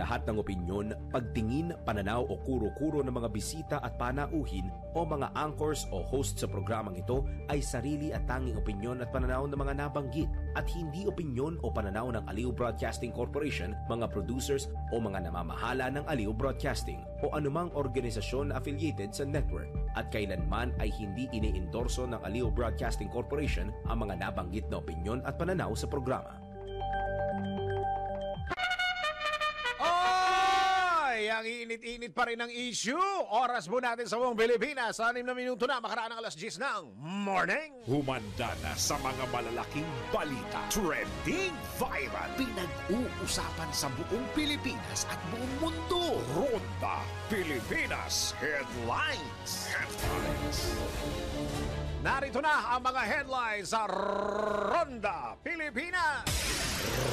lahat ng opinyon, pagtingin, pananaw o kuro-kuro ng mga bisita at panauhin o mga anchors o host sa programang ito ay sarili at tanging opinyon at pananaw ng mga nabanggit at hindi opinyon o pananaw ng Aliw Broadcasting Corporation, mga producers o mga namamahala ng Aliw Broadcasting o anumang organisasyon na affiliated sa network. At kailanman ay hindi iniendorso ng Aliw Broadcasting Corporation ang mga nabanggit na opinyon at pananaw sa programa. Ang init-init pa rin ang issue. Oras po natin sa buong Pilipinas. 6 na minuto na, makaraan ng alas 10 ng morning. Humanda na sa mga malalaking balita. Trending viral. Pinag-uusapan sa buong Pilipinas at buong mundo. Ronda Pilipinas Headlines. Narito na ang mga headlines sa Ronda Pilipinas.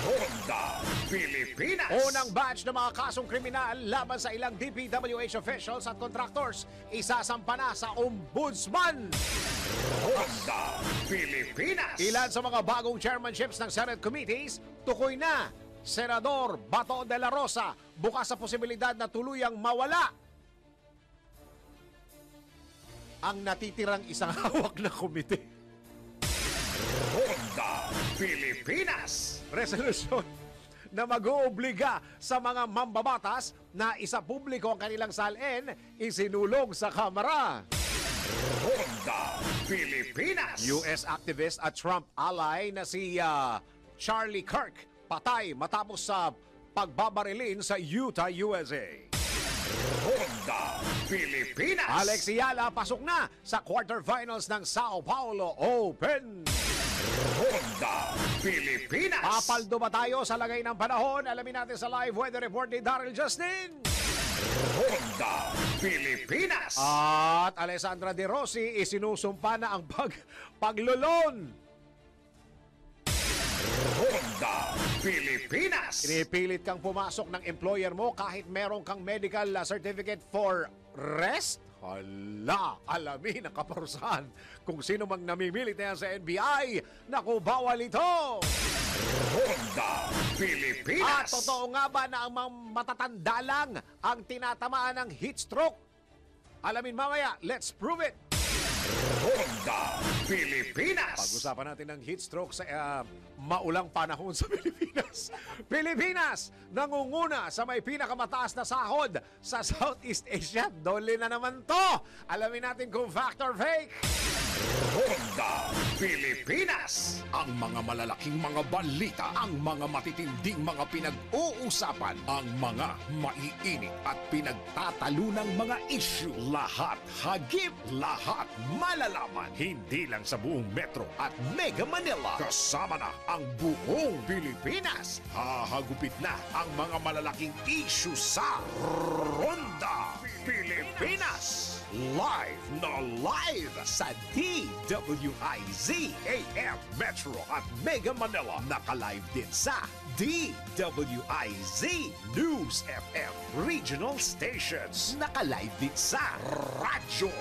Ronda Pilipinas. Unang batch ng mga kasong kriminal laban sa ilang DPWH officials at contractors isasampa na sa Ombudsman. Ronda Pilipinas. Ilan sa mga bagong chairmanships ng Senate committees tukoy na. Senador Bato de la Rosa bukas sa posibilidad na tuluyang mawala ang natitirang isang hawak na komite. Ronda Pilipinas. Resolusyon na mag-oobliga sa mga mambabatas na isapubliko ang kanilang salin isinulong sa Kamara. Ronda Pilipinas. US activist at Trump ally na si Charlie Kirk patay matapos sa pagbabarilin sa Utah, USA. Ronda Pilipinas. Alex Ayala pasok na sa quarterfinals ng Sao Paulo Open. Ronda Pilipinas. Papaldo ba tayo sa lagay ng panahon? Alamin natin sa live weather report ni Daryl Justin. Ronda Pilipinas. At Alessandra De Rossi isinusumpa na ang paglulon. Ronda Pilipinas. Pinipilit kang pumasok ng employer mo kahit meron kang medical certificate for rest? Hala, alamin ang kaparusahan kung sino mang namimilit na yan sa NBI. Naku, bawal ito! Ronda Pilipinas. At totoo nga ba na ang mga matatanda lang ang tinatamaan ng heat stroke? Alamin mamaya, let's prove it! Ronda Pilipinas. Pag-usapan natin ng heat stroke sa maulang panahon sa Pilipinas. Pilipinas, nangunguna sa may pinakamataas na sahod sa Southeast Asia. Dole na naman to. Alamin natin kung fact or fake. Ronda Pilipinas. Ang mga malalaking mga balita, ang mga matitinding mga pinag-uusapan, ang mga maiinit at pinagtatalunang mga issue. Lahat hagip, lahat malalaman. Hindi lang sa buong Metro at Mega Manila. Kasama na ang buong Pilipinas. Hahagupit na ang mga malalaking issue sa Ronda Pilipinas. Live na live sa DWIZ AM Metro at Mega Manila. Naka-live din sa DWIZ News FM Regional Stations. Naka-live din sa Radyo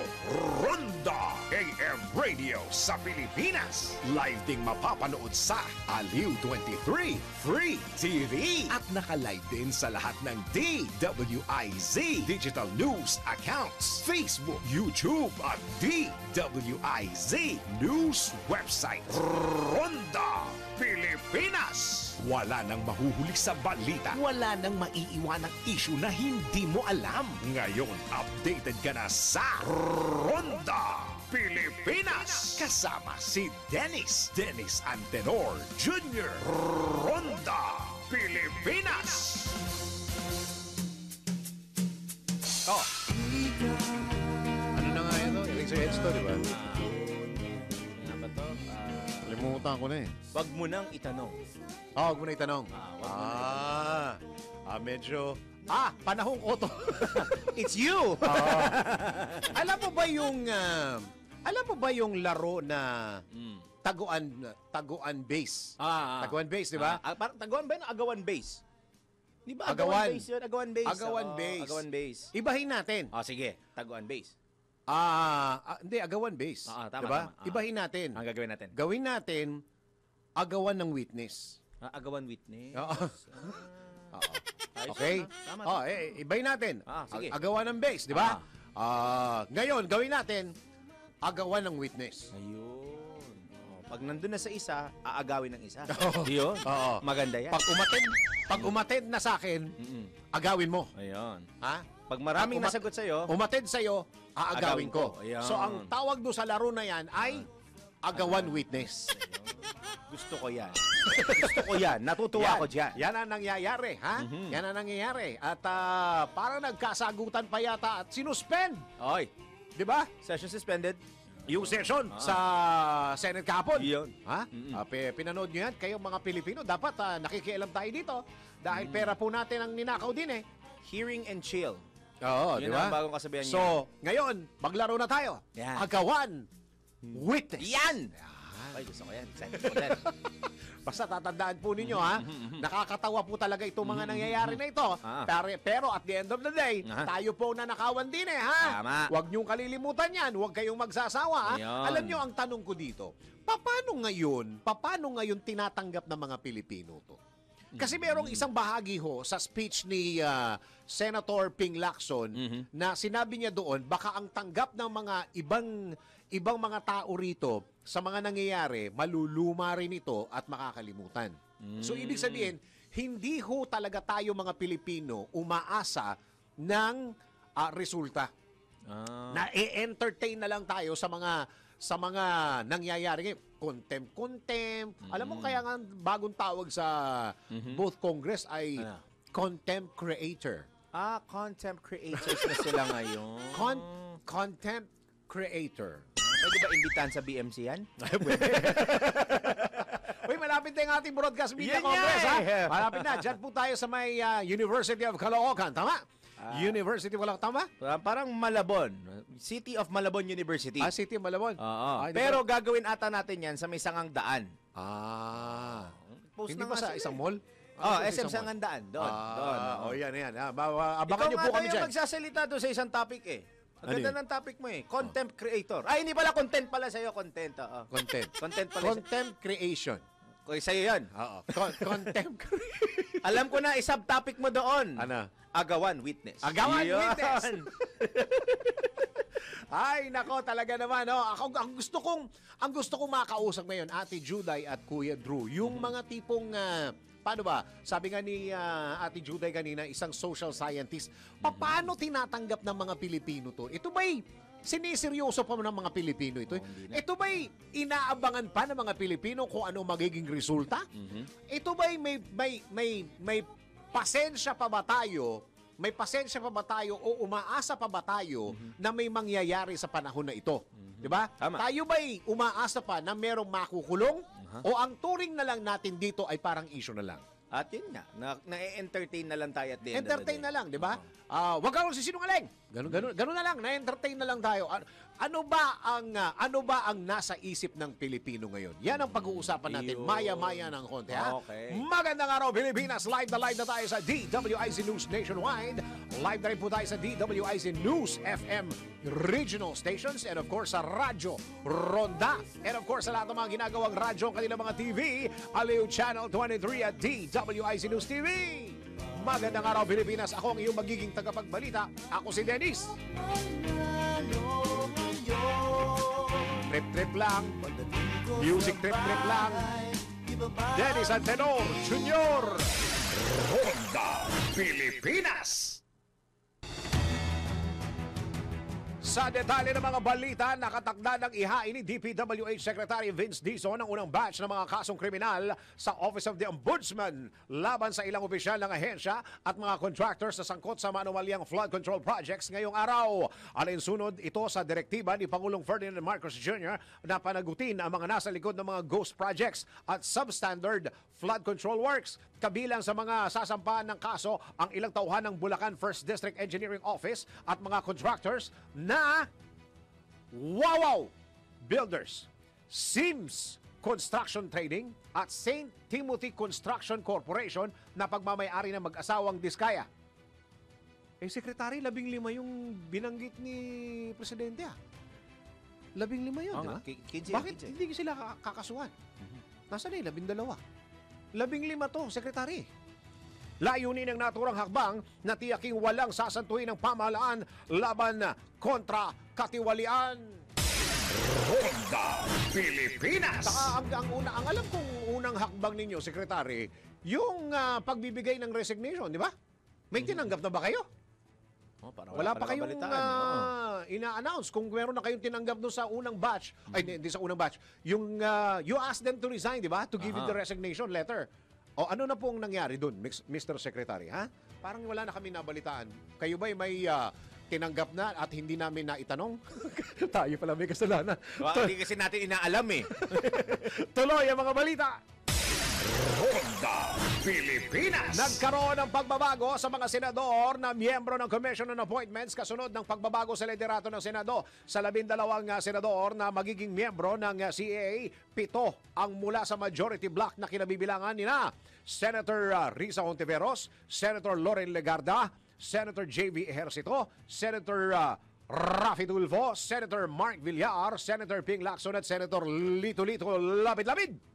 Ronda AM Radio sa Pilipinas. Live ding mapapanood sa Aliw 23 Free TV. At naka-live din sa lahat ng DWIZ Digital News accounts, Facebook, YouTube at DWIZ News website. Ronda Pilipinas. Wala nang mahuhuli sa balita. Wala nang maiiwanang issue na hindi mo alam. Ngayon, updated ka na sa Ronda Pilipinas. Kasama si Dennis Antenor Jr. Ronda Pilipinas. Oh. Ano na nga ito? Yung sa heads to, di ba? Ano ba to? Limutan ko na eh. Wag mo nang itanong. Huwag mo na itanong. Medyo... panahong auto. It's you! Alam mo ba yung laro na taguan base? Taguan base, di ba? Parang taguan ba yun? Agawan base? Di ba Agawan. agawan base yun? Agawan base. Agawan base. Agawan base. Ibahin natin. Sige. Taguan base. Hindi, agawan base. Tama, diba? tama. Ibahin natin. Ang gagawin natin? Gawin natin agawan ng witness. Agawan witness. Oo. Ayos Okay? yun, ha? Tama. Ibayin natin. Sige. Agawan ng base, di ba? Ngayon, gawin natin agawan ng witness. Ayun. Pag nandun na sa isa, aagawin ng isa. Yun. Oo. Maganda yan. Pag umatid na sa akin, agawin mo. Ayun. Ha? Pag maraming Pag nasagot sa'yo, Umatid sa'yo, aagawin ko. Ayan. So, ang tawag doon sa laro na yan ay agawan witness. gusto ko yan. Gusto ko yan. Natutuwa ako dyan. Yan ang nangyayari, ha? Yan ang nangyayari. At parang nagkasagutan pa yata at sinuspend. Oy, Di ba? session suspended. Yung session sa Senate kahapon. Yun. Ha? Pinanood nyo yan. Kayong mga Pilipino, dapat nakikialam tayo dito. Dahil pera po natin ang ninakaw din eh. Hearing and chill. Oo, Yun di ba? ang bagong kasabihan niya. So, ngayon, maglaro na tayo. Yan. Agawan. Witness. Yan! Ay, gusto ko yan. Excited ko din. Basta tatandaan po ninyo, ha? Nakakatawa po talaga itong mga nangyayari na ito. Pero at the end of the day, tayo po na nakawan din eh, ha? Tama. Huwag niyong kalilimutan yan. Huwag kayong magsasawa, ha? Ayun. Alam niyo, ang tanong ko dito, paano ngayon tinatanggap ng mga Pilipino to? Kasi merong isang bahagi ho sa speech ni Senator Ping Lacson na sinabi niya doon, baka ang tanggap ng mga ibang mga tao rito sa mga nangyayari, maluluma rin ito at makakalimutan. So, ibig sabihin, hindi ho talaga tayo mga Pilipino umaasa ng resulta. Na i-entertain na lang tayo sa mga nangyayari ngayon. Contempt. Alam mo, kaya nga bagong tawag sa both Congress ay contempt creator. Content creators na sila ngayon. Contempt creator. Pwede ba imbitahan sa BMC yan? Uy, malapit na yung ating broadcast media Yan congress, yan! ha? Malapit na. Diyan po tayo sa may University of Caloocan. Tama? University of Caloocan, tama? Parang Malabon. City of Malabon University. City of Malabon. Oo. Ay, Pero gagawin ata natin yan sa may sangang daan. Hindi ba sa isang mall? SM Sangandaan. Doon. Yan. Abangan niyo po kami Ikaw dyan. nga magsasalita doon sa isang topic eh. Ang Ano ganda ng topic mo eh. Content creator. Ay, hindi pala content pala sa'yo. Content. Content. Content pala Contempt creation. sa'yo yan. Oo. Contempt creation. Alam ko na, isubtopic mo doon. Ano? Agawan witness. Agawan Yun. witness. Ay, nako, talaga naman, no? Ang gusto kong makausap ngayon, Ate Juday at Kuya Drew, yung mga tipong paano ba? Sabi nga ni Ate Juday kanina, isang social scientist, paano tinatanggap ng mga Pilipino to? Ito ba'y siniseryoso pa ng mga Pilipino ito? Ito ba'y inaabangan pa ng mga Pilipino kung ano magiging resulta? Ito ba'y may pasensya pa ba tayo? May pasensya pa ba tayo o umaasa pa ba tayo na may mangyayari sa panahon na ito? 'Di ba? Tama. Tayo ba'y umaasa pa na merong makukulong o ang turing na lang natin dito ay parang issue na lang? At yun nga, na-entertain na lang tayo at the end of the Entertain day. na lang, 'di ba? Wag kang sisinungaling. Ganun na lang, na-entertain na lang tayo. Ano ba ang nasa isip ng Pilipino ngayon? Yan ang pag-uusapan natin. Yun. Maya-maya ng konti, ha? Okay. Magandang araw, Pilipinas. Live na tayo sa DWIZ News Nationwide. Live na rin po tayo sa DWIZ News FM regional stations and of course sa Radyo Ronda. And of course sa lahat ng mga ginagawang radyo ang kanilang mga TV, Aliw Channel 23 at DWIZ News TV. Magandang araw, Pilipinas. Ako ang iyong magiging tagapagbalita. Ako si Dennis. Trip-trip lang. Music trip-trip lang. Dennis Antenor Jr. Ronda Pilipinas. Sa detalye ng mga balita, nakatakda ng ihain ni DPWH Secretary Vince Dizon ang unang batch ng mga kasong kriminal sa Office of the Ombudsman laban sa ilang opisyal ng ahensya at mga contractors sa sangkot sa manuwalyang flood control projects ngayong araw. Alinsunod ito sa direktiba ni Pangulong Ferdinand Marcos Jr. na panagutin ang mga nasa likod ng mga ghost projects at substandard flood control works. Kabilang sa mga sasampahan ng kaso ang ilang tauhan ng Bulacan 1st District Engineering Office at mga contractors na Wawaw Builders, Sims Construction Trading at St. Timothy Construction Corporation na pagmamayari ng mag-asawang Diskaya. Sekretary, 15 yung binanggit ni Presidente. 15 yun, di ba? 15. Bakit hindi sila kakasuhan? Nasaan na 12? 15 to, Sekretary. Layunin ng naturang hakbang na tiyaking walang sasantuhin ng pamahalaan laban kontra katiwalian. Ronda Pilipinas. Saka ang alam kong unang hakbang ninyo, Sekretary, yung pagbibigay ng resignation, di ba? May tinanggap na ba kayo? Oh, parang Wala pa kayong nabalitaan, eh. ina-announce kung meron na kayong tinanggap doon sa unang batch. Ay, hindi sa unang batch. Yung you asked them to resign, di ba? To give you the resignation letter. O ano na pong nangyari doon, Mr. Secretary, ha? Parang wala na kami nabalitaan. Kayo ba'y may tinanggap na at hindi namin naitanong? Tayo pala may kasalanan. Hindi kasi natin inaalam eh. Tuloy ang mga balita. Ronda Pilipinas. Nagkaroon ng pagbabago sa mga senador na miyembro ng Commission on Appointments kasunod ng pagbabago sa liderato ng Senado. Sa 12 senador na magiging miyembro ng CAA, 7 ang mula sa majority block na kinabibilangan nina Senator Risa Hontiveros, Senator Loren Legarda, Senator J.V. Ejercito, Senator Rafi Tulfo, Senator Mark Villar, Senator Ping Lacson at Senator Lito Lapid-Lapid.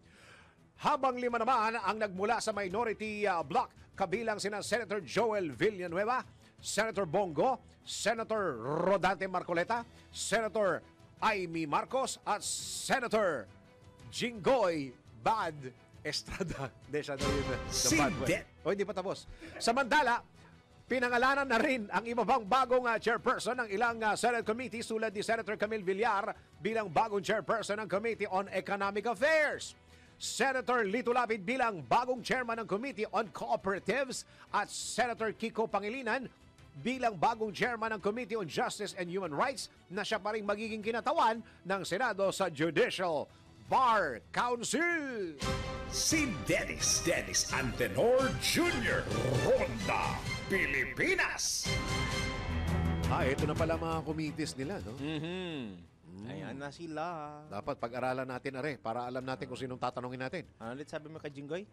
Habang 5 naman ang nagmula sa minority block, kabilang sina Senator Joel Villanueva, Senator Bongo, Senator Rodante Marcoleta, Senator Amy Marcos at Senator Jinggoy Bad Estrada. Hindi siya daw yun. The bad one. O, hindi pa tapos. Samantala, pinangalanan na rin ang iba pang bagong chairperson ng ilang Senate committees tulad ni Senator Camille Villar bilang bagong chairperson ng Committee on Economic Affairs. Senator Lito Lapid bilang bagong chairman ng Committee on Cooperatives at Senator Kiko Pangilinan bilang bagong chairman ng Committee on Justice and Human Rights na siya pa rin magiging kinatawan ng Senado sa Judicial Bar Council. Si Dennis Antenor Jr. Ronda Pilipinas. Ito na pala mga committees nila, no? Ayan na sila. Dapat pag-aralan natin, para alam natin kung sinong tatanungin natin. Ano ulit sabi mo kay Jinggoy?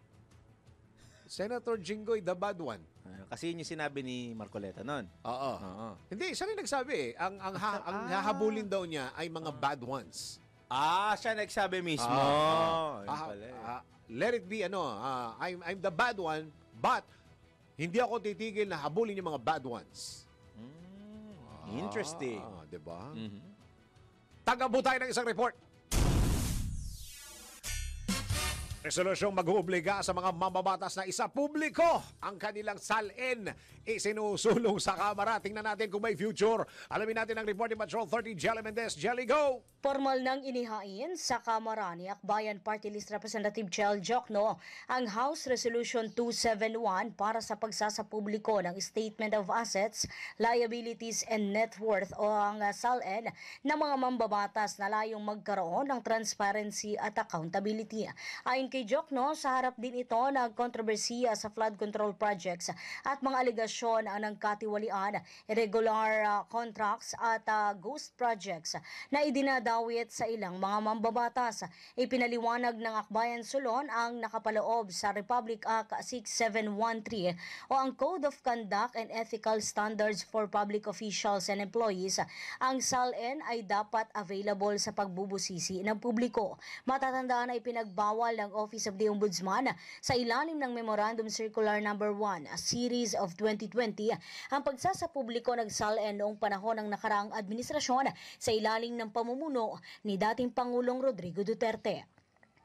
Senator Jinggoy, the bad one. Kasi yun yung sinabi ni Marcoleta noon. Oo. Hindi, siya rin nagsabi. Ang hahabulin daw niya ay mga bad ones. Siya nagsabi mismo. Ayun pala eh. Let it be, I'm the bad one, but hindi ako titigil na habulin yung mga bad ones. Interesting. Diba? Tagabo tayo ng isang report. Resolusyong mag-uubliga sa mga mambabatas na isa publiko ang kanilang salin isinusulong sa Kamara. Tingnan natin kung may future. Alamin natin ang report ni Patrol 30 Jelly Mendez. Jelly, go! Formal nang inihain sa Kamara ni Akbayan Party List Representative Chel Jokno ang House Resolution 271 para sa pagsasapubliko ng Statement of Assets, Liabilities and Net Worth o ang SALN ng mga mambabatas na layong magkaroon ng transparency at accountability. Ayon kay Jokno, sa harap din ito ng kontrobersiya sa flood control projects at mga aligasyon ng katiwalian, irregular contracts at ghost projects na idinadawit sa ilang mga mambabatas. Ipinaliwanag ng Akbayan Solon ang nakapaloob sa Republic Act 6713 o ang Code of Conduct and Ethical Standards for Public Officials and Employees. Ang SALN ay dapat available sa pagbubusisi ng publiko. Matatandaan ay pinagbawal ng Office of the Ombudsman sa ilalim ng Memorandum Circular No. 1, Series of 2020, ang pagsasapubliko ng SALN noong panahon ng nakaraang administrasyon sa ilalim ng pamumuno ni dating Pangulong Rodrigo Duterte.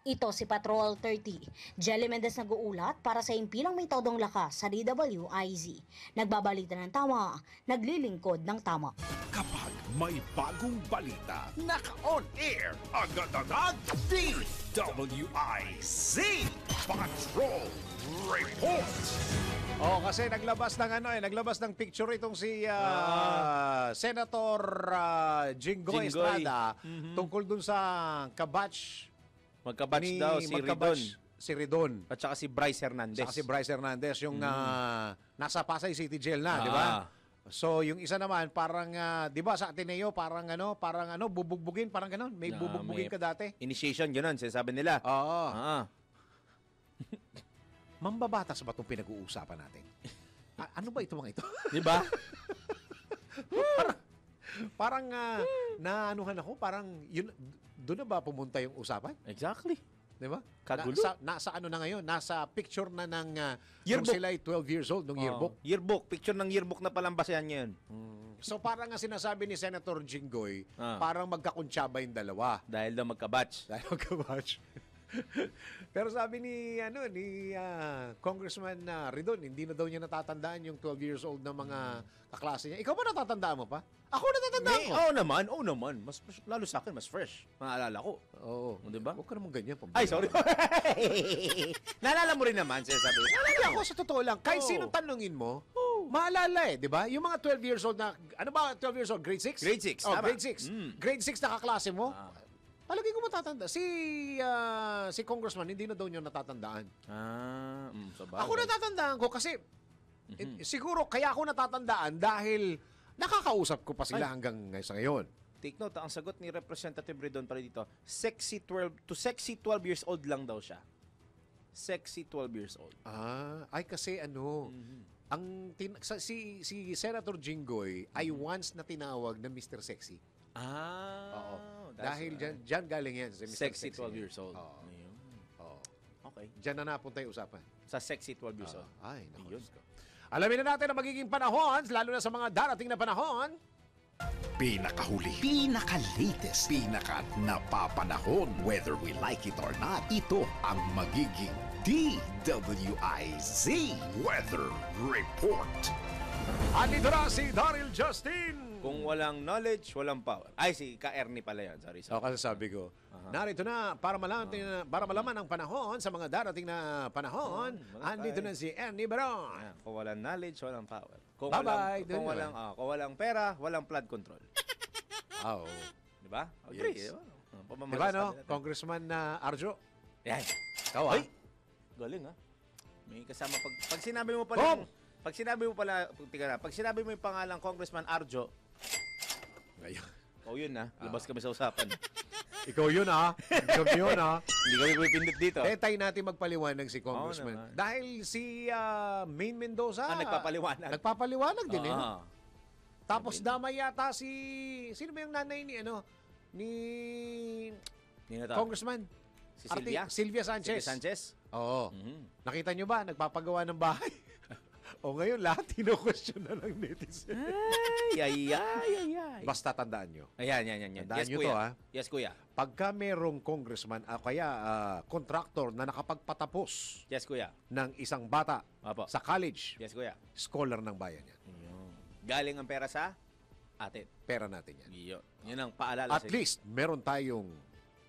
Ito si Patrol 30. Jelly Mendez nag-uulat para sa impinang may todong lakas sa DWIZ. Nagbabalita ng tama, naglilingkod ng tama. Kapag may bagong balita, naka-on air, agad-agad, DWIZ Patrol Report. Kasi naglabas ng picture itong si Senator Jinggoy Estrada tungkol dun sa kabatch Magkabatch daw si Ridon. Si Ridon. At saka si Bryce Hernandez. Saka si Bryce Hernandez, yung nasa Pasay City Jail na, di ba? So, yung isa naman, parang, di ba sa Ateneo, parang bubugbugin, parang gano'n. May bubugbugin ka dati. Initiation, gano'n, sinasabi nila. Oo. Mambabatas ba itong pinag-uusapan natin? Ano ba ito mga ito? Di ba? Parang naanuhan ako, parang, doon na ba pumunta yung usapan? Exactly. Di ba? Kagulo. Nasa ano na ngayon? Nasa picture na ng Yearbook. nung sila ay 12 years old, nung yearbook. Yearbook. Picture ng yearbook na palambasan ngayon. So parang nga sinasabi ni Senator Jinggoy, Ah. parang magkakuntsaba yung dalawa. Dahil daw magka-batch. Dahil magka-watch. Pero sabi ni Congressman Ridon, hindi na daw niya natatandaan yung 12 years old na mga kaklase niya. Ikaw ba natatandaan mo pa? Ako natatandaan ko. Oo naman. Mas lalo sa akin, mas fresh. Maalala ko. Oo. Di ba? Huwag ka naman ganyan. Ay, sorry. Naalala mo rin naman, sinasabi. Naalala ko sa totoo lang. Kahit Oo. sinong tanungin mo, maalala di ba? Yung mga 12 years old na, ano ba 12 years old? Grade 6? Grade 6, Oh, tama. grade 6. Mm. Grade 6 na kaklase mo? Ah. Palagi ko matatanda. Si Congressman, hindi na daw niya natatandaan. Sa bagay. Ako natatandaan ko kasi siguro kaya ako natatandaan dahil nakakausap ko pa sila hanggang sa ngayon. Take note, ang sagot ni Representative Redon pala dito, sexy 12 years old lang daw siya. Sexy 12 years old. Ay kasi si Senator Jinggoy ay once na tinawag na Mr. Sexy. Oo. Dahil dyan galing yan sa Mr. Sexy 12 years old. Oo. Ayun. Oo. Okay. Dyan na napunta yung usapan. Sa sexy 12 years old. Ay, naku, Ayun. Diyos ko. Alamin na natin ang magiging panahon, lalo na sa mga darating na panahon. Pinakahuli, pinaka-latest, pinaka-napapanahon. Whether we like it or not, ito ang magiging DWIZ Weather Report. Andito na si Daryl Justin. Kung walang knowledge, walang power. Ay, si Ka-Ernie pala yan. Sorry. Kasi sabi ko, narito na para malaman ang panahon sa mga darating na panahon. Andito na si Ernie Baron. Ayan, kung walang knowledge, walang power. Kung Bye-bye. kung walang pera, walang flood control. Oo. Di ba? Yes. Di ba? Di ba, no? Congressman Arjo? Yan. Ikaw, Ay! Galing, ha? May kasama pag sinabi mo pala Boom! pag sinabi mo pala, pag sinabi mo yung pangalan Congressman Arjo, Ngayon. yun na, labas kami sa usapan. Ikaw yun, ha? Ikaw yun, ha? Hindi kami pipindot dito. Tayo natin magpaliwanag si Congressman. naman. Dahil si Maine Mendoza, Nagpapaliwanag. nagpapaliwanag din, eh. Ah. Tapos damay yata sino ba yung nanay ni, Congressman? Si Sylvia? Sylvia Sanchez. Sylvia Sanchez? Oo. Mhm. Nakita nyo ba, nagpapagawa ng bahay? O ngayon, lahat tino-question na ng netizen. Ay. Basta tandaan nyo. Ayan, yan. Tandaan Yes, nyo kuya. to, ha? Yes, kuya. Pagka merong congressman, contractor na nakapagpatapos Yes, kuya. ng isang bata Apo. sa college, Yes, kuya. scholar ng bayan yan. Galing ang pera sa atin. Pera natin yan. Yun ang paalala At least, meron tayong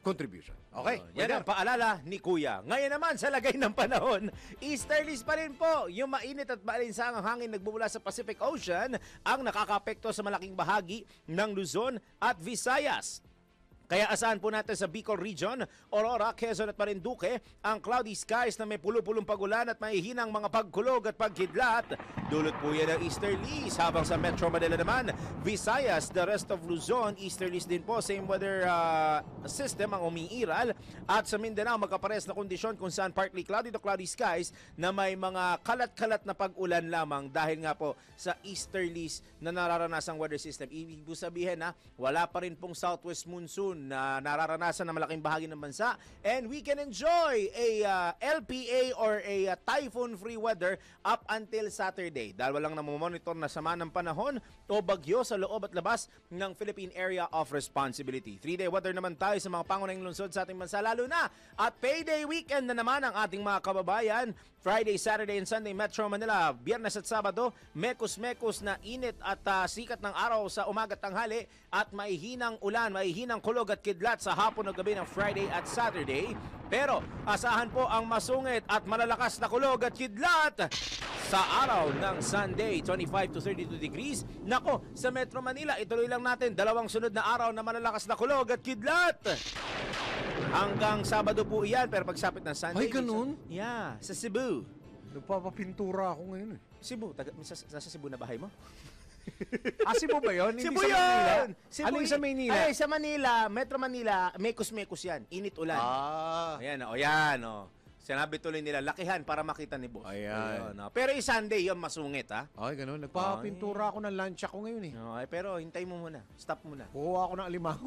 contribution. Okay? Yan ang paalala ni Kuya. Ngayon naman sa lagay ng panahon, easterlies pa rin po. Yung mainit at maalinsangang hangin nagbubula sa Pacific Ocean ang nakakapekto sa malaking bahagi ng Luzon at Visayas. Kaya asahan po natin sa Bicol Region, Aurora, Quezon at Marinduque ang cloudy skies na may pulo-pulong pagulan at mahihinang mga pagkulog at pagkidlat. Dulot po yan ng easterlies. Habang sa Metro Manila naman, Visayas, the rest of Luzon, easterlies din po. Same weather system ang umiiral. At sa Mindanao, magkapares na kondisyon kung saan partly cloudy to cloudy skies na may mga kalat-kalat na pag-ulan lamang dahil nga po sa easterlies na nararanasang weather system. Ibig sabihin na wala pa rin pong southwest monsoon na nararanasan ng malaking bahagi ng bansa, and we can enjoy a LPA or a typhoon-free weather up until Saturday. Dahil walang namomonitor na sama ng panahon o bagyo sa loob at labas ng Philippine Area of Responsibility. 3-day weather naman tayo sa mga pangunahing lungsod sa ating bansa, lalo na at payday weekend na naman ang ating mga kababayan. Friday, Saturday, and Sunday, Metro Manila. Biyernes at Sabado, mekos-mekos na init at sikat ng araw sa umaga at tanghali at maihinang ulan, maihinang kulog at kidlat sa hapon o gabi ng Friday at Saturday. Pero asahan po ang masungit at malalakas na kulog at kidlat sa araw ng Sunday, 25 to 32 degrees. Nako, sa Metro Manila, ituloy lang natin dalawang sunod na araw na malalakas na kulog at kidlat. Hanggang Sabado po iyan, pero pagsapit ng Sunday... Ay, ganun? Yeah, sa Cebu. Nagpapapintura ako ngayon, eh. Cebu, nasa Cebu na bahay mo? Cebu ba yun? Hindi Cebu sa Manila? yun! Cebu Ano yung sa Manila? Ay, sa Manila, Metro Manila, mekos-mekos yan. Init ulan. Ayan, yan, Sinabi tuloy nila, lakihan para makita ni boss. Ayan. Ayun, Pero yung Sunday, yun masungit, ha? Ay, ganun. Nagpapintura ako ng lunch ako ngayon eh. Okay, pero hintay mo muna. Stop muna. Kuha ako ng alimango.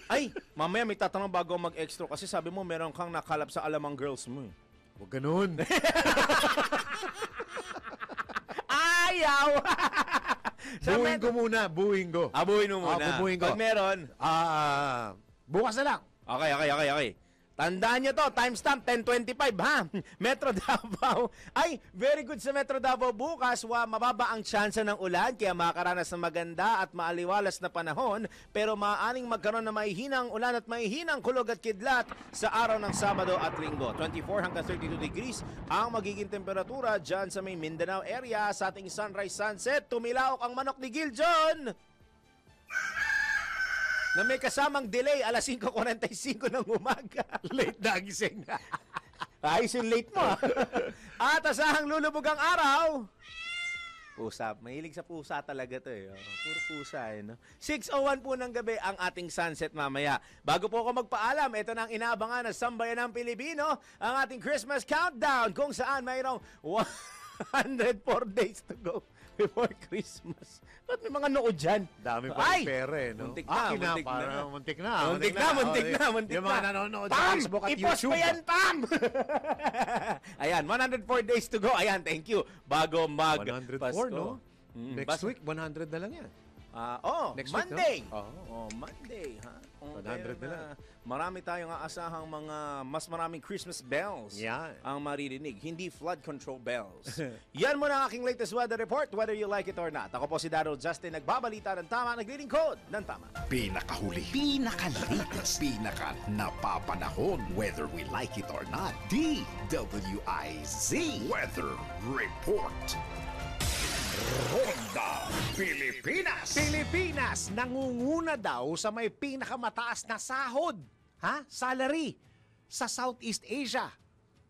Ay, mamaya may tatanong bago ako mag-extra kasi sabi mo meron kang nakalap sa alamang girls mo. Huwag ganun. Ayaw! Buuin ko muna. Buuin ko. Abuhin mo muna. bubuhin ko. Pag meron. Bukas na lang. Okay. Tandaan nyo to, timestamp 10:25 ha. Metro Davao. Ay, very good sa Metro Davao bukas. Mababa ang tsansa ng ulan kaya makakaranas ng maganda at maaliwalas na panahon. Pero maaaring magkaroon ng mahihinang ulan at mahihinang kulog at kidlat sa araw ng Sabado at Linggo. 24 hanggang 32 degrees ang magiging temperatura dyan sa may Mindanao area. Sa ating sunrise sunset, tumilaok ang manok ni Giljon na may kasamang delay, alas 5:45 ng umaga. Late na gising. Ayos yung late mo. At asahang lulubog ang araw. Pusa. Mahilig sa pusa talaga to eh. Puro pusa eh. No? 6:01 po ng gabi ang ating sunset mamaya. Bago po ako magpaalam, ito na ang inaabangan na sambayan ng Pilipino, ang ating Christmas countdown kung saan mayroong 104 days to go before Christmas. Ba't may mga noo dyan? Dami pa Ay! yung pera eh. No? Muntik na. Muntik na. Muntik Yung mga na. nanonood sa Pam! Facebook at I-post YouTube. pa yan, Pam! Ayan, 104 days to go. Ayan, thank you. Bago 104, Pasko. no? Next week, 100 na lang yan. Next week, Monday. no? Monday, ha? 100 na lang. Marami tayong aasahang mas maraming Christmas bells Yan. ang maririnig, hindi flood control bells. Yan muna ang aking latest weather report, whether you like it or not. Ako po si Daryl Justin, nagbabalita ng tama, naglilingkod ng tama. Pinakahuli, pinaka-latest, pinaka-napapanahon, whether we like it or not. DWIZ Weather Report. Ronda Pilipinas. Pilipinas, nangunguna daw sa may pinakamataas na sahod. Salary sa Southeast Asia.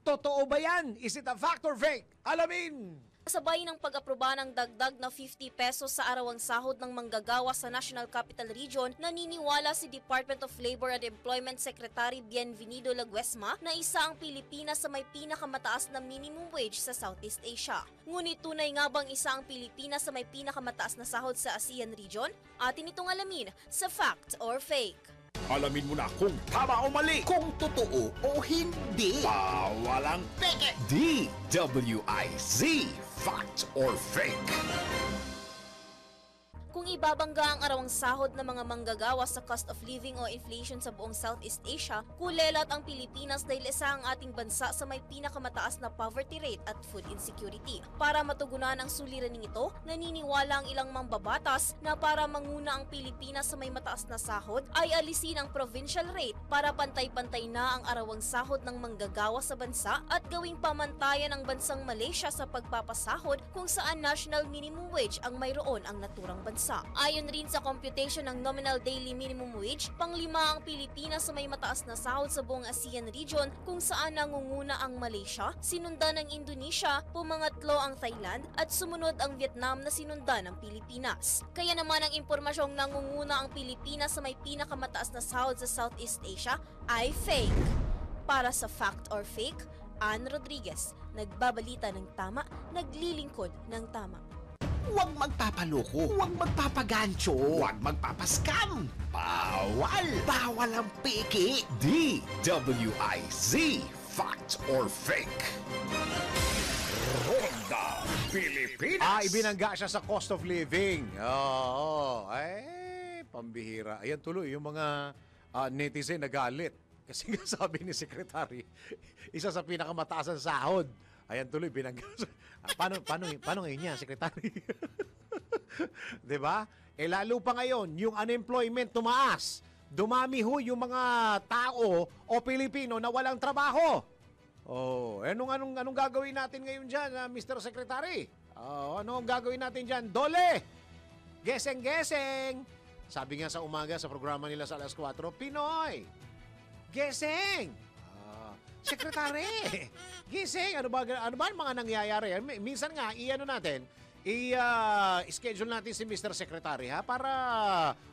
Totoo ba yan? Is it a fact or fake? Alamin! Sabay ng pag-aproba ng dagdag na 50 pesos sa arawang sahod ng manggagawa sa National Capital Region, naniniwala si Department of Labor and Employment Secretary Bienvenido Laguesma na isa ang Pilipinas sa may pinakamataas na minimum wage sa Southeast Asia. Ngunit tunay nga bang isa ang Pilipinas sa may pinakamataas na sahod sa ASEAN region? Atin itong alamin sa Fact or Fake. Alamin mo na kung tama o mali, kung totoo o hindi. Bawalang peke. DWIZ Fact or Fake. Kung ibabangga ang arawang sahod ng mga manggagawa sa cost of living o inflation sa buong Southeast Asia, kulelat ang Pilipinas dahil isa ang ating bansa sa may pinakamataas na poverty rate at food insecurity. Para matugunan ang suliraning ito, naniniwala ang ilang mambabatas na para manguna ang Pilipinas sa may mataas na sahod ay alisin ang provincial rate para pantay-pantay na ang arawang sahod ng manggagawa sa bansa at gawing pamantayan ang bansang Malaysia sa pagpapasahod kung saan national minimum wage ang mayroon ang naturang bansa. Ayon rin sa computation ng nominal daily minimum wage, panglima ang Pilipinas sa may mataas na sahod sa buong ASEAN region kung saan nangunguna ang Malaysia, sinundan ng Indonesia, pumangatlo ang Thailand at sumunod ang Vietnam na sinundan ng Pilipinas. Kaya naman ang impormasyong nangunguna ang Pilipinas sa may pinakamataas na sahod sa Southeast Asia ay fake. Para sa Fact or Fake, Ann Rodriguez, nagbabalita ng tama, naglilingkod ng tama. Huwag magpapaloko, huwag magpapagancho, huwag magpapaskam. Bawal! Bawal ang peke. DWIZ Fact or Fake. Ronda Pilipinas. Ibinangga siya sa cost of living. Oo. Pambihira. Ayan tuloy, yung mga netizen nagalit. Kasi nga sabi ni Secretary, isa sa pinakamataas ang sahod. Ayan tuloy, binangga. Paano ngayon niya, Secretary? Diba? Lalo pa ngayon, yung unemployment tumaas. Dumami ho yung mga tao o Pilipino na walang trabaho. Anong gagawin natin ngayon dyan, Mr. Secretary? Ano ang gagawin natin dyan? Dole! Geseng! Sabi nga sa umaga sa programa nila sa alas 4, Pinoy! Geseng! Secretary! Gising! Ano ba ang mga nangyayari? Minsan nga, i-schedule natin si Mr. Secretary para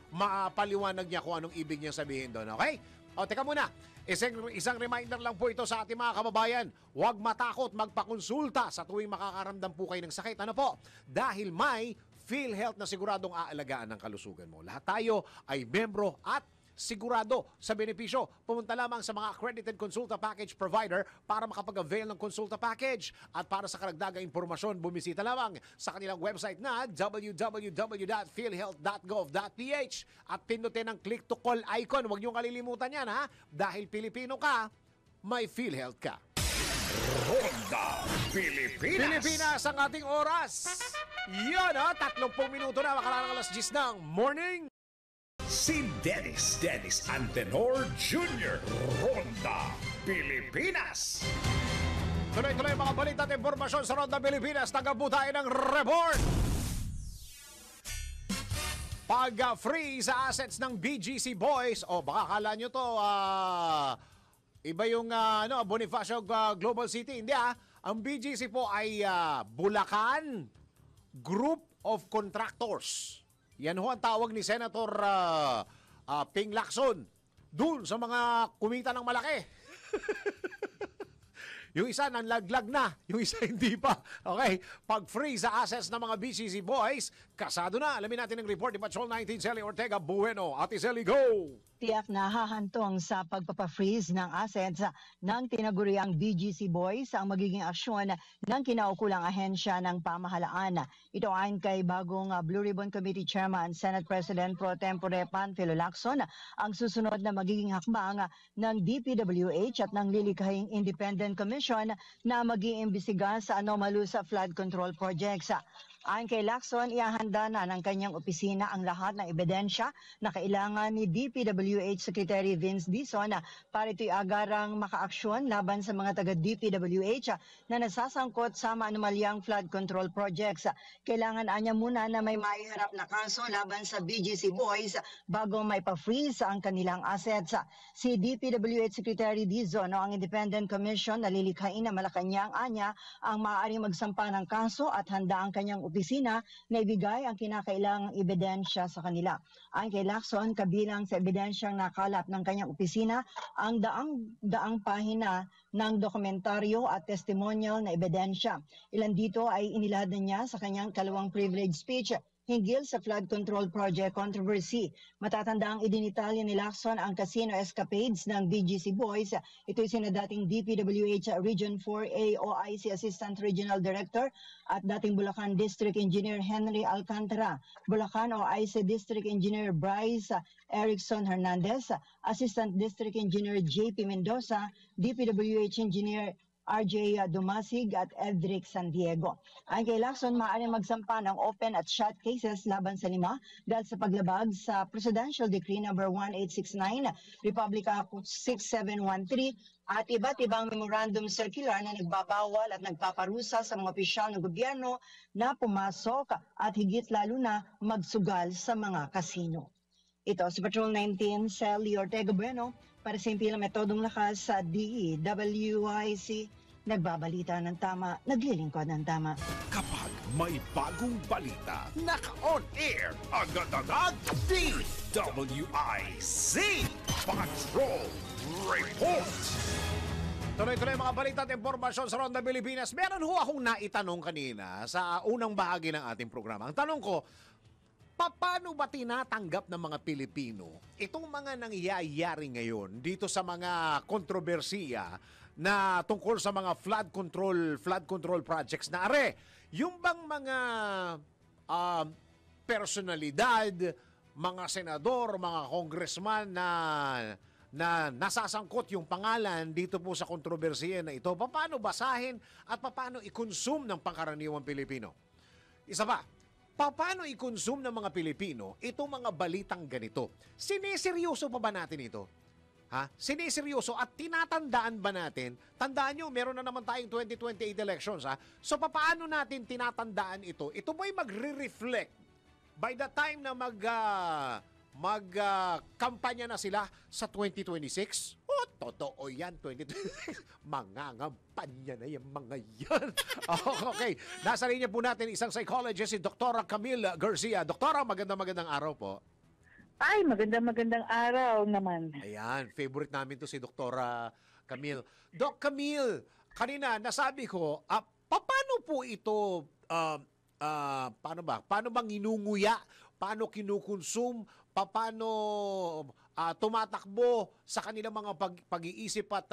mapaliwanag niya kung anong ibig niya sabihin doon. Okay? O, teka muna. Isang reminder lang po ito sa ating mga kababayan. Huwag matakot magpakonsulta sa tuwing makakaramdam po kayo ng sakit. Ano po? Dahil may PhilHealth na siguradong aalagaan ng kalusugan mo. Lahat tayo ay membro at sigurado sa benepisyo. Pumunta lamang sa mga accredited consulta package provider para makapag-avail ng consulta package. At para sa karagdagang impormasyon, bumisita lamang sa kanilang website na www.philhealth.gov.ph at pindutin ang click to call icon. Huwag niyong kalilimutan yan, ha? Dahil Pilipino ka, may PhilHealth ka. Ronda Pilipinas. Pilipinas ang ating oras. Yan, ha? 30 minuto na, makalarang alas 10 ng morning. Si Dennis Antenor Jr. Ronda Pilipinas. Tuloy-tuloy mga balita at impormasyon sa Ronda Pilipinas. Tagab po tayo ng report. Pag-freeze sa assets ng BGC Boys, o baka kala nyo to, iba yung Bonifacio Global City. Hindi, ang BGC po ay Bulacan Group of Contractors. Yan ho ang tawag ni Senator Ping Lacson dun sa mga kumita ng malaki. Yung isa nanlaglag na, yung isa hindi pa. Okay, pag-freeze sa assets ng mga BCC Boys, kasado na. Alamin natin ang report ni Patrol 19 Sally Ortega Bueno. Ate Sally, go! Tiyak na hahantong sa pagpapafreeze ng assets ng tinaguriang BGC Boys ang magiging aksyon ng kinaukulang ahensya ng pamahalaan. Ito ayon kay bagong Blue Ribbon Committee Chairman, Senate President Pro Tempore Panfilo Lacson, ang susunod na magiging hakbang ng DPWH at ng lilikhahing Independent Commission na mag-iimbestiga sa anomalous flood control projects. Ayon kay Lacson, iahanda na ng kanyang opisina ang lahat ng ebidensya na kailangan ni DPWH Secretary Vince Dizon para ito'y agarang makaaksyon laban sa mga taga-DPWH na nasasangkot sa maanumalyang flood control projects. Kailangan anya muna na may maiharap na kaso laban sa BGC Boys bago may pa-freeze ang kanilang assets. Si DPWH Secretary Dizon o ang Independent Commission na lilikhain na Malacanang anya ang maaaring magsampa ng kaso at handa ang kanyang opisina na ibigay ang kinakailangang ebidensya sa kanila. Ayon kay Lacson, kabilang sa ebidensyang nakalap ng kanyang opisina ang daang pahina ng dokumentaryo at testimonial na ebidensya. Ilan dito ay inilahad na niya sa kanyang kalawang privilege speech hinggil sa flood control project controversy. Matatanda ang idinitalya ni Lacson ang casino escapades ng BGC Boys. Ito'y sina dating DPWH Region 4A OIC Assistant Regional Director at dating Bulacan District Engineer Henry Alcantara, Bulacan OIC District Engineer Bryce Erickson Hernandez, Assistant District Engineer JP Mendoza, DPWH Engineer RJ Dumasig at Edric San Diego. Ang kay Lacson, maaaring magsampa ng open at shut cases laban sa 5 dahil sa paglabag sa Presidential Decree No. 1869, Republic Act 6713 at iba't ibang memorandum circular na nagbabawal at nagpaparusa sa mga opisyal ng gobyerno na pumasok at higit lalo na magsugal sa mga kasino. Ito si Patrol 19, Sally Ortega Bueno, para sa impilang metodong lakas sa DEWIC, nagbabalita ng tama, naglilingkod ng tama. Kapag may bagong balita, naka-on air, agad-agad, DWIC Patrol Report. Tuloy-tuloy mga balita at impormasyon sa Ronda Pilipinas. Meron ho akong naitanong kanina sa unang bahagi ng ating programa. Ang tanong ko, paano ba tinatanggap ng mga Pilipino itong mga nangyayari ngayon dito sa mga kontrobersiya na tungkol sa mga flood control projects na yung bang mga personalidad, mga senador, mga congressman na nasasangkot yung pangalan dito po sa kontrobersiya na ito, paano basahin at paano i-consume ng pangkaraniwang Pilipino? Isa pa, paano i-consume ng mga Pilipino itong mga balitang ganito? Siniseryoso pa ba natin ito? Siniseryoso at tinatandaan ba natin? Tandaan nyo, meron na naman tayong 2028 elections. So paano natin tinatandaan ito? Ito ba'y magre-reflect by the time na mag-kampanya na sila sa 2026? Totoo yan, 2026. Mangangampanya na yung mga yan. Okay, nasa linya po natin isang psychologist, si Dr. Camille Garcia. Doktora, magandang araw po. Ay, magandang araw naman. Ayan, favorite namin to si Doktora Camille. Doc Camille, kanina nasabi ko, paano po ito, paano ba? Paano bang inunguya? Paano kinukonsume? Paano tumatakbo sa kanilang mga pag-iisip at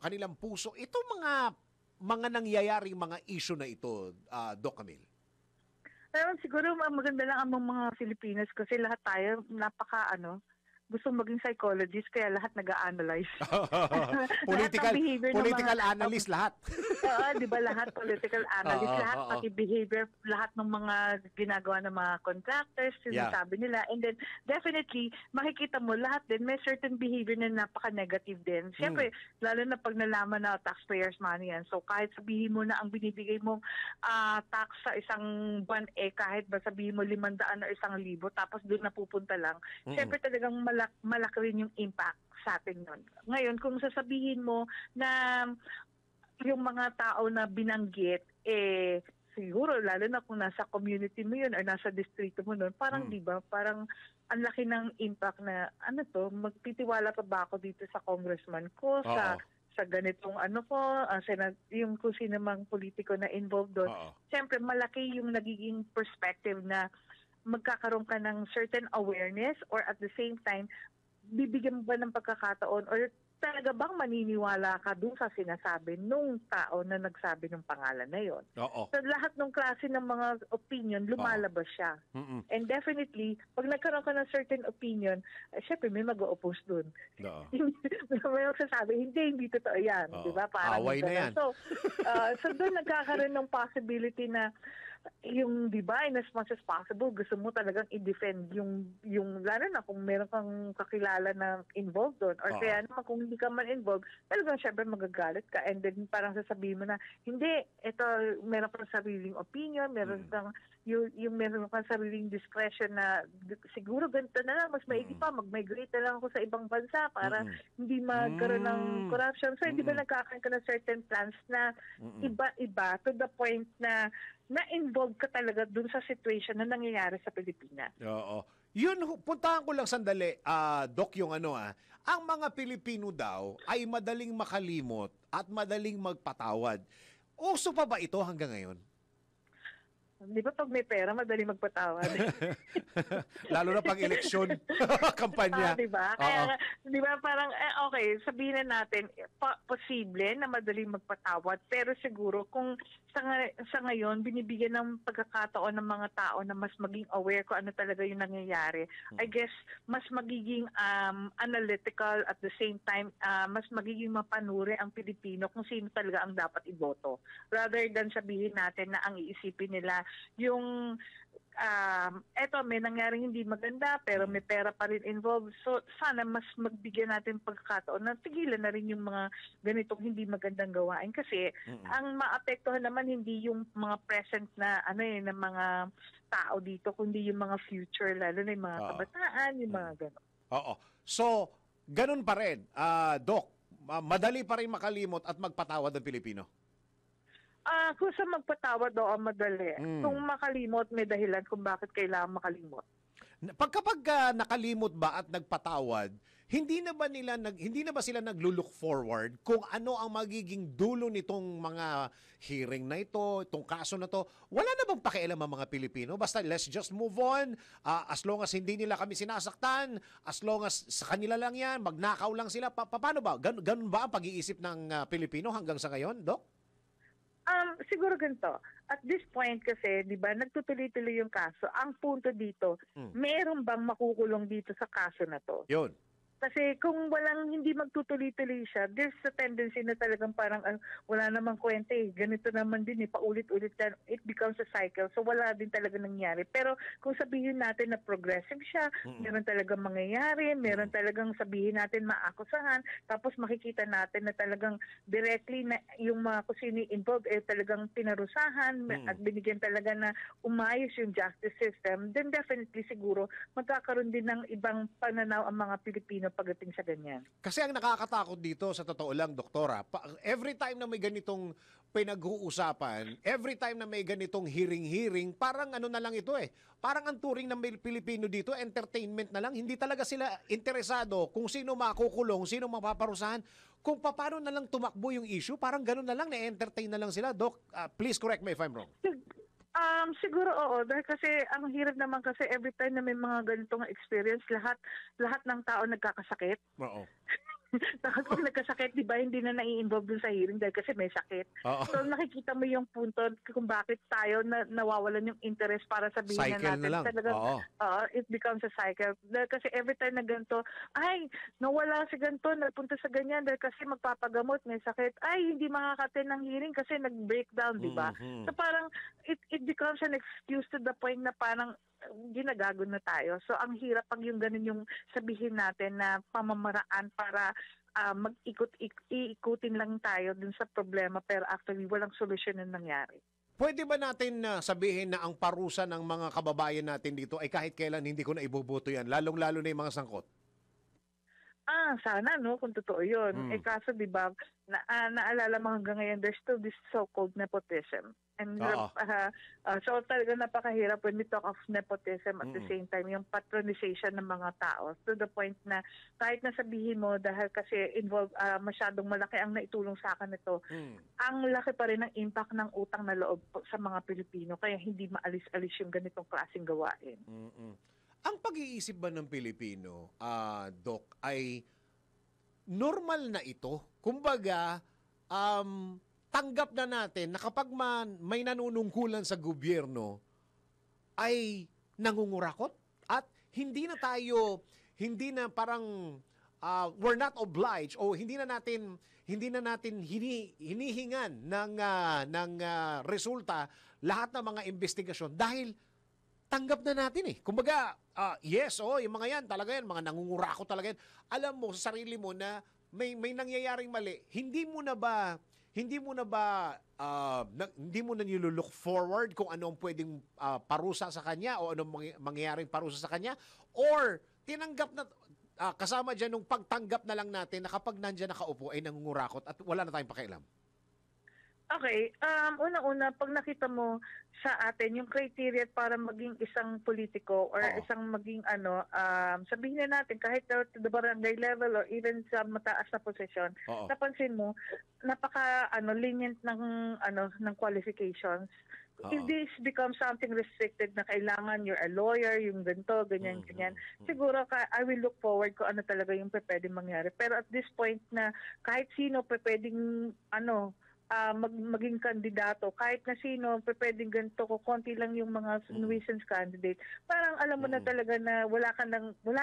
kanilang puso? Ito mga nangyayaring mga issue na ito, Doc Camille. Siguro maganda lang ang mga Filipinas kasi lahat tayo gusto maging psychologist kaya lahat nag-a-analyze. Political analyst lahat. Oo, di ba lahat political analyst, lahat pati behavior, lahat ng mga ginagawa ng mga contractors, sinasabi nila. And then definitely, makikita mo lahat din, may certain behavior na napaka-negative din. Siyempre, lalo na pag nalaman na taxpayers money yan. So kahit sabihin mo na ang binibigay mong tax sa isang buwan, kahit ba sabihin mo 500 o 1,000, tapos doon napupunta lang, siyempre talagang malaki rin yung impact sa atin nun. Ngayon, kung sasabihin mo na yung mga tao na binanggit, siguro, lalo na kung nasa community mo yun or nasa distrito mo nun, parang di ba, parang ang laki ng impact na, magtitiwala pa ba ako dito sa congressman ko, sa ganitong yung kung sino mang politiko na involved doon. Siyempre, malaki yung nagiging perspective na magkakaroon ka ng certain awareness or at the same time, bibigyan mo ba ng pagkakataon or talaga bang maniniwala ka dun sa sinasabi nung tao na nagsabi ng pangalan na yon? So lahat ng klase ng mga opinion, lumalabas siya. And definitely, pag nagkaroon ka ng certain opinion, syempre may mag-o-oppose dun. May magsasabi, hindi totoo yan. Diba? Parang away na yan. So doon nagkakaroon ng possibility na yung, di ba, in as much as possible, gusto mo talagang i-defend yung lalo na kung meron kang kakilala na involved doon. Or kaya naman kung hindi ka man involved, talagang syempre magagalit ka. And then parang sasabihin mo na, hindi, ito, meron kang sariling opinion, meron kang, yung meron kang sariling discretion na siguro ganito na lang, mas maigi pa, mag-migrate na lang ako sa ibang bansa para hindi magkaroon ng corruption. So, hindi ba nagkakaroon ka ng certain plans na iba-iba to the point na na-involve ka talaga dun sa situation na nangyayari sa Pilipinas. Oo. Yun, puntahan ko lang sandali, Doc, yung ang mga Pilipino daw ay madaling makalimot at madaling magpatawad. Uso pa ba ito hanggang ngayon? Di ba pag may pera, madali magpatawad? Lalo na pag eleksyon, kampanya. Di ba? Kaya, di ba parang, okay, sabihin na natin, posible na madaling magpatawad. Pero siguro, kung sa ngayon, binibigyan ng pagkakataon ng mga tao na mas maging aware kung ano talaga yung nangyayari, I guess, mas magiging analytical at the same time, mas magiging mapanuri ang Pilipino kung sino talaga ang dapat iboto. Rather than sabihin natin na ang iisipin nila yung eto may nangyaring hindi maganda pero may pera pa rin involved. So sana mas magbigyan natin pagkakataon na tigilan na rin yung mga ganitong hindi magandang gawain kasi ang maapektuhan naman hindi yung mga present na na mga tao dito kundi yung mga future, lalo na yung mga kabataan, yung mga gano'n. Oo. So ganun pa rin, Doc, madali pa rin makalimot at magpatawad ang Pilipino. Kung sa magpatawad daw ang madali. Kung makalimot, may dahilan kung bakit kailangan makalimot. Kapag nakalimot ba at nagpatawad, hindi na ba sila naglo-look forward kung ano ang magiging dulo nitong mga hearing na ito, itong kaso na to? Wala na bang pakialam ang mga Pilipino? Basta let's just move on. As long as hindi nila kami sinasaktan, as long as sa kanila lang yan, magnakaw lang sila. Paano ba? Ganun ba ang pag-iisip ng Pilipino hanggang sa ngayon, Doc? Siguro ganito. At this point kasi, di ba, nagtutuloy-tuloy yung kaso. Ang punto dito, meron bang makukulong dito sa kaso na to? Yun. Kasi kung hindi magtutuloy-tuloy siya, there's a tendency na talagang parang wala namang kwenta ganito naman din paulit-ulit yan. It becomes a cycle. So wala din talaga nangyari. Pero kung sabihin natin na progressive siya, meron talagang mangyayari, meron talagang sabihin natin maakusahan, tapos makikita natin na talagang directly na yung mga kusini involved talagang pinarusahan at binigyan talaga na umayos yung justice system, then definitely siguro magkakaroon din ng ibang pananaw ang mga Pilipino pagdating sa ganyan. Kasi ang nakakatakot dito, sa totoo lang, Doktora, every time na may ganitong pinag-uusapan, every time na may ganitong hearing, parang ano na lang ito eh. Parang ang turing ng Pilipino dito, entertainment na lang. Hindi talaga sila interesado kung sino makukulong, sino mapaparusahan. Kung paano na lang tumakbo yung issue, parang ganun na lang, na-entertain na lang sila. Doc, please correct me if I'm wrong. Siguro oo, dahil kasi ang hirap naman kasi every time na may mga ganitong experience, lahat ng tao nagkakasakit. Oo. Dahil pag nagkasakit, di ba, hindi na nai-involve dun sa hearing dahil kasi may sakit. Oo. So nakikita mo yung punto kung bakit tayo nawawalan yung interest para sabihin Cycle na natin. na lang. Talagang, Oo. it becomes a cycle. Dahil kasi every time na ganito, ay, nawala si ganito, nagpunta sa ganyan dahil kasi magpapagamot, may sakit. Ay, hindi makakaten ng hearing kasi nag-breakdown, di ba? Mhm. So parang it becomes an excuse to the point na parang ginagago na tayo. So ang hirap pag yung ganun yung sabihin natin na pamamaraan para iikutin lang tayo dun sa problema pero actually walang solusyon na nangyari. Pwede ba natin sabihin na ang parusa ng mga kababayan natin dito ay kahit kailan hindi ko na iboboto yan, lalong-lalo na yung mga sangkot? Sana no, kung totoo yun. Kaso di ba, naalala mo hanggang ngayon, there's still this so-called nepotism. And so talaga napakahirap when we talk of nepotism at the same time, yung patronization ng mga tao. To the point na kahit nasabihin mo dahil kasi masyadong malaki ang naitulong sa akin ito, ang laki pa rin ng impact ng utang na loob sa mga Pilipino. Kaya hindi maalis-alis yung ganitong klaseng gawain. Ang pag-iisip ba ng Pilipino, Doc, ay normal na ito? Kumbaga, tanggap na natin na kapag may nanunungkulan sa gobyerno, ay nangungurakot? At hindi na parang we're not obliged o hindi na natin hinihingan ng resulta lahat ng mga investigasyon dahil tanggap na natin eh. Kumbaga, yes, yung mga yan, talaga yan, mga nangungurako talaga yan. Alam mo sa sarili mo na may nangyayaring mali. Hindi mo na nilulook forward kung ano ang pwedeng parusa sa kanya o anong mangyayaring parusa sa kanya? Or tinanggap na, kasama dyan nung pagtanggap na lang natin na kapag nandyan nakaupo ay nangungurakot at wala na tayong pakialam? Okay, una-una, pag nakita mo sa atin yung criteria para maging isang politiko or isang maging sabihin na natin kahit to the barangay level or even sa mataas na posisyon, napansin mo napaka lenient ng qualifications. If this becomes something restricted na kailangan you're a lawyer, yung ganito, ganyan. Siguro I will look forward kung ano talaga yung pwedeng mangyari. Pero at this point na kahit sino pwedeng maging kandidato, kahit na sino, pwedeng ganito, konti lang yung mga nuisance candidate. Parang alam mo na talaga na wala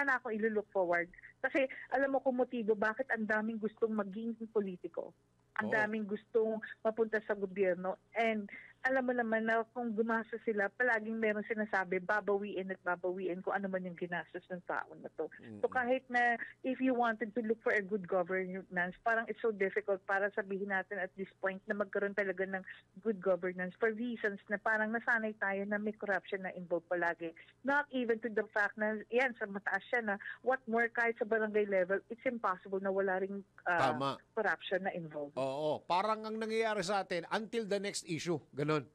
na akong ilo-look forward. Kasi alam mo kung motibo, bakit ang daming gustong maging politiko. Ang daming gustong mapunta sa gobyerno. And alam mo naman na kung gumastos sila, palaging meron sinasabi, babawiin at babawiin kung ano man yung ginastos ng tao na to. So kahit na if you wanted to look for a good governance, parang it's so difficult para sabihin natin at this point na magkaroon talaga ng good governance for reasons na parang nasanay tayo na may corruption na involved palagi. Not even to the fact na, yan, sa mataas siya na what more kahit sa barangay level, it's impossible na wala ring corruption na involved. Oo, parang ang nangyayari sa atin until the next issue. Ganon.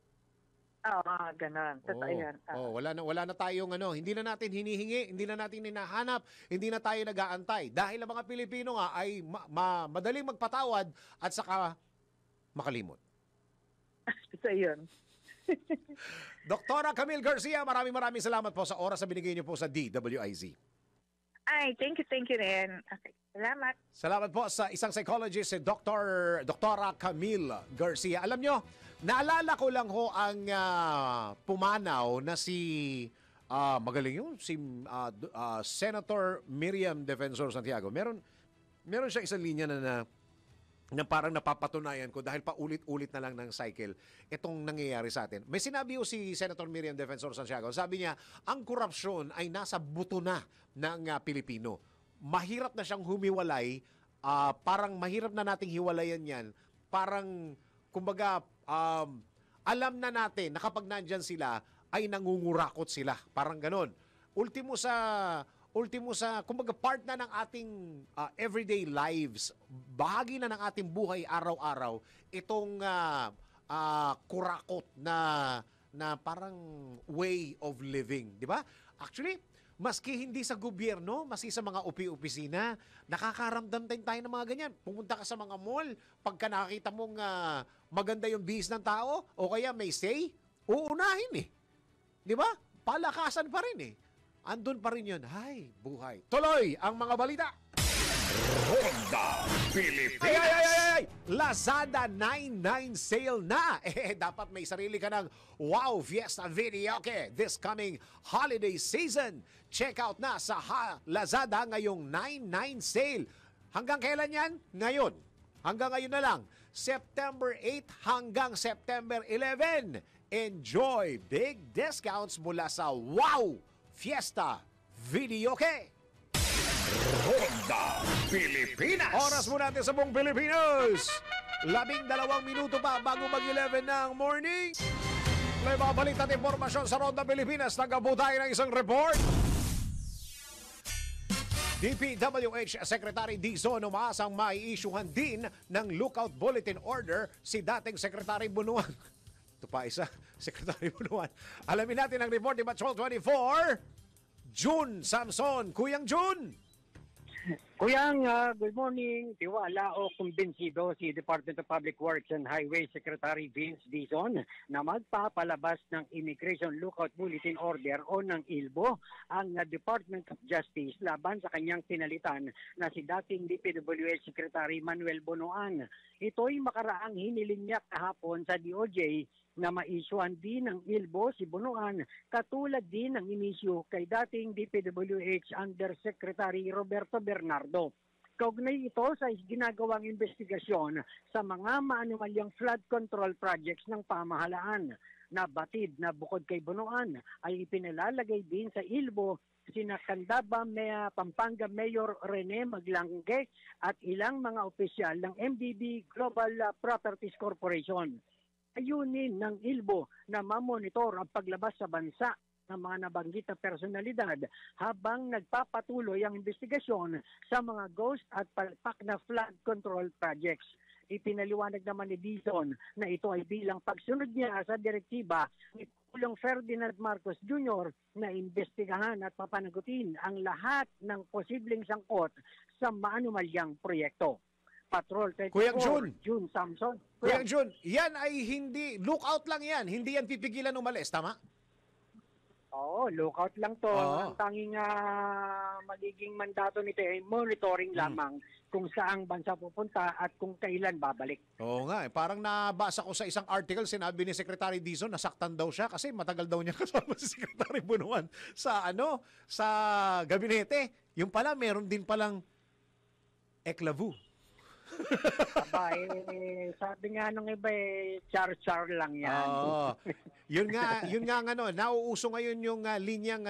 Ganon. Totoo yan. Wala na tayong hindi na natin hinihingi, hindi na natin hinahanap, hindi na tayo nag-aantay. Dahil ang mga Pilipino nga ay madaling magpatawad at saka makalimot. Ito yun. Doktora Camille Garcia, maraming salamat po sa oras na binigay niyo po sa DWIZ. Ay, thank you rin. Okay, salamat. Salamat po sa isang psychologist, si Doktora Camille Garcia. Alam nyo, naalala ko lang ho ang pumanaw na si magaling yun, si Senator Miriam Defensor Santiago. Meron siya isang linya na parang napapatunayan ko dahil paulit-ulit na lang ng cycle itong nangyayari sa atin. May sinabi ho si Senator Miriam Defensor Santiago. Sabi niya, ang korupsyon ay nasa buto na ng Pilipino. Mahirap na siyang humiwalay. Parang mahirap na nating hiwalayan yan. Parang, kumbaga, alam na natin na kapag nandyan sila, ay nangungurakot sila. Parang ganon. Ultimo sa ultimo sa, kumbaga part na ng ating everyday lives, bahagi na ng ating buhay araw-araw, itong kurakot na parang way of living, di ba? Actually, maski hindi sa gobyerno, maski sa mga opisina, nakakaramdam din tayo ng mga ganyan. Pumunta ka sa mga mall, pagka nakakita mong maganda yung bihis ng tao, o kaya may say, uunahin eh. Di ba? Palakasan pa rin eh. Andun pa rin yun. Hay, buhay. Tuloy ang mga balita. Honda Pilipinas. Ay! Lazada 99 sale na. Dapat may sarili ka ng Wow Fiesta Video. Okay, this coming holiday season. Check out na sa Lazada ngayong 99 sale. Hanggang kailan yan? Ngayon. Hanggang ngayon na lang. September 8 hanggang September 11. Enjoy big discounts mula sa Wow Fiesta Video. Okay. Honda Pilipinas. Oras mo natin sa buong Pilipinas. 12 minuto pa bago mag-11 ng morning. May mga balita at impormasyon sa Ronda Pilipinas. Nagabot tayo ng isang report. DPWH Secretary Dizon umaasang maiisyuhan din ng lookout bulletin order si dating Secretary Bunuan. Ito pa isa, Secretary Bunuan. Alamin natin ang report ni Patrol 24. June Samson. Kuyang June. Kuyang, good morning. Tiwala o kumbinsido si Department of Public Works and Highway Secretary Vince Dizon na magpapalabas ng Immigration Lookout Bulletin Order o ng ILBO ang Department of Justice laban sa kanyang sinalitan na si dating DPWH Secretary Manuel Bonoan. Ito'y makaraang hiniling niya kahapon sa DOJ na maisyuhan din ng ILBO si Bonoan katulad din ng inisyu kay dating DPWH Undersecretary Roberto Bernardo. Kaugnay ito sa ginagawang investigasyon sa mga maanumalyang flood control projects ng pamahalaan. Nabatid na bukod kay Bonoan ay ipinalalagay din sa ILBO sina Candaba, Pampanga Mayor Rene Maglangge at ilang mga opisyal ng MDB Global Properties Corporation. Ayunin ng ILBO na mamonitor ang paglabas sa bansa ng mga nabanggit na personalidad habang nagpapatuloy ang investigasyon sa mga ghost at palpak na flood control projects. Ipinaliwanag naman ni Dizon na ito ay bilang pagsunod niya sa direktiba ni Pulong Ferdinand Marcos Jr. na imbestigahan at papanagutin ang lahat ng posibleng sangkot sa maanumalyang proyekto. Patrol 24, Kuyang June Samson. Kuyang June, yan ay hindi, lookout lang yan, hindi yan pipigilan umalis, tama? Oo, lookout lang to. Oo. Ang tanging magiging mandato nito ay monitoring lamang kung saang bansa pupunta at kung kailan babalik. Oo nga, parang nabasa ko sa isang article, sinabi ni Secretary Dizon, nasaktan daw siya kasi matagal daw niya kasama si Secretary Bunuan sa sa gabinete. Yung pala, meron din palang eklavu. Sabi nga nung iba char-char lang yan. Oo. Yun nga nauuso ngayon yung linyang